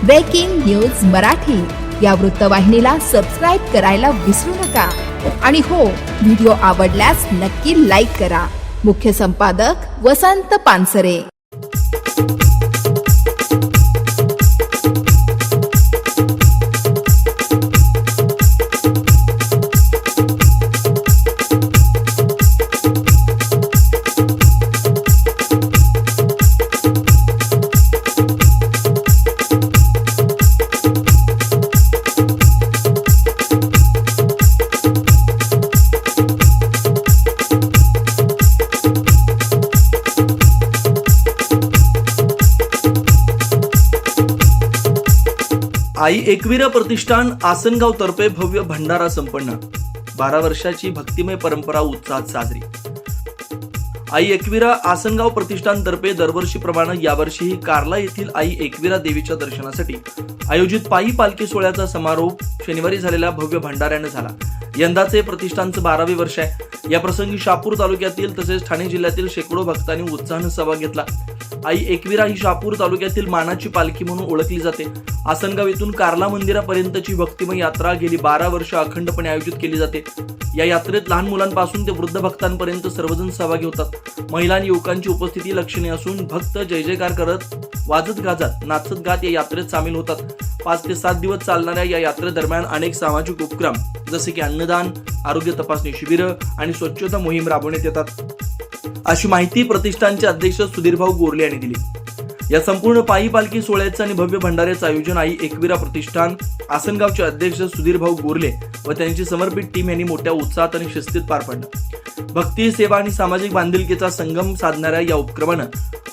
Breaking news Marathi या वृत्तवाहिनीला subscribe करायला विसरू नका आणि हो, व्हिडिओ आवडल्यास नक्की लाईक करा। मुख्य संपादक वसंत पानसरे। आई एकविरा प्रतिष्ठान आसनगाव तर्फे भव्य भंडारा संपन्न। 12 वर्षाची भक्तिमय परंपरा उत्साहात साजरी। आई एकविरा आसनगाव प्रतिष्ठान तर्फे दरवर्षीप्रमाणे यावर्षीही कार्ला येथील आई एकविरा देवीच्या दर्शनासाठी आयोजित पायी पालखी सोहळ्याचा समारोप शनिवारी झालेल्या भव्य भंडाऱ्याने झाला। यंदाचे प्रतिष्ठानचे 12वे वर्ष आहे। या प्रसंगी शहापूर तालुक्यातील तसेच ठाणे जिल्ह्यातील शेकडो भक्तांनी उत्साहाने सहभाग घेतला। आई एकविरा ही शहापूर तालुक्यातील मानाची पालखी म्हणून ओळखली जाते। आसनगाव येथून कार्ला मंदिरापर्यंतची भक्तिमय यात्रा गेली 12 वर्ष अखंडपणे आयोजित केली जाते। या यात्रेत लहान मुलांपासून ते वृद्ध भक्तांपर्यंत सर्वजण सहभागी होतात। महिला आणि युवकांची उपस्थिती लक्षणीय असून भक्त जय जयकार करत वाजत गाजत नाचत गात या यात्रेत सामील होतात। 5 ते 7 दिवस चालणाऱ्या या यात्रेदरम्यान अनेक सामाजिक उपक्रम जसे की अन्नदान, आरोग्य तपासणी शिबिर आणि स्वच्छता मोहीम राबवण्यात येतात, अशी माहिती प्रतिष्ठानचे अध्यक्ष सुधीरभाऊ गोरले यांनी दिली। या संपूर्ण पायी पालखी सोहळ्याचे आणि भव्य भंडाऱ्याचे आयोजन आई एकविरा प्रतिष्ठान आसनगावचे अध्यक्ष सुधीरभाऊ गोरले व त्यांची समर्पित टीम यांनी मोठ्या उत्साहात आणि शिस्तीत पार पाडलं। भक्ती, सेवा आणि सामाजिक बांधिलकीचा संगम साधणाऱ्या या उपक्रमानं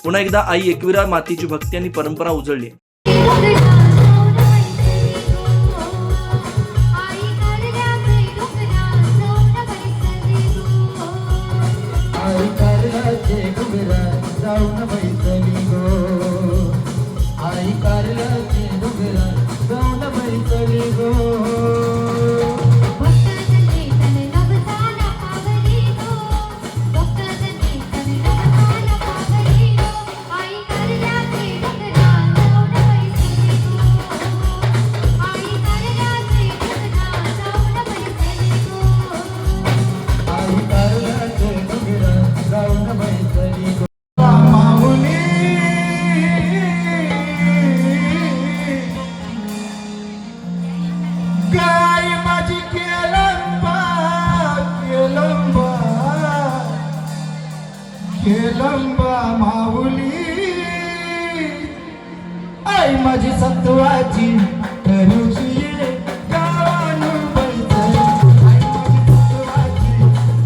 पुन्हा एकदा आई एकविरा मातेची भक्ती आणि परंपरा उजळली। लंबा माऊली आई माझी सत्वाची करूची गावानु बैठली। आई माझी सत्वाची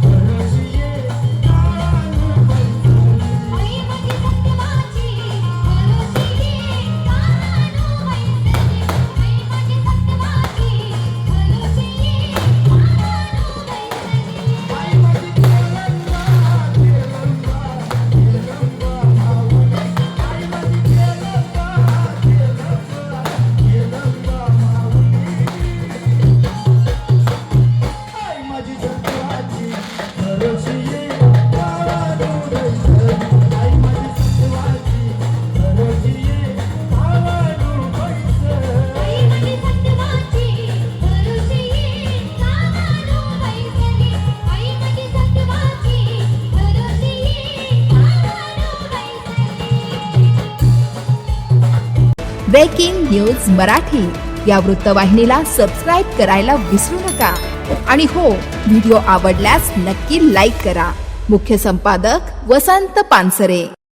करूची गावानु बैठली। आई माझी सत्वाची करूची गावानु बैठली। आई माझी सत्वाची करूची गावानु बैठली। आई माझी ब्रेकिंग न्यूज मराठी या वृत्तवाहिनीला सबस्क्राईब करायला विसरू नका आणि हो, व्हिडिओ आवडल्यास नक्की लाईक करा। मुख्य संपादक वसंत पानसरे।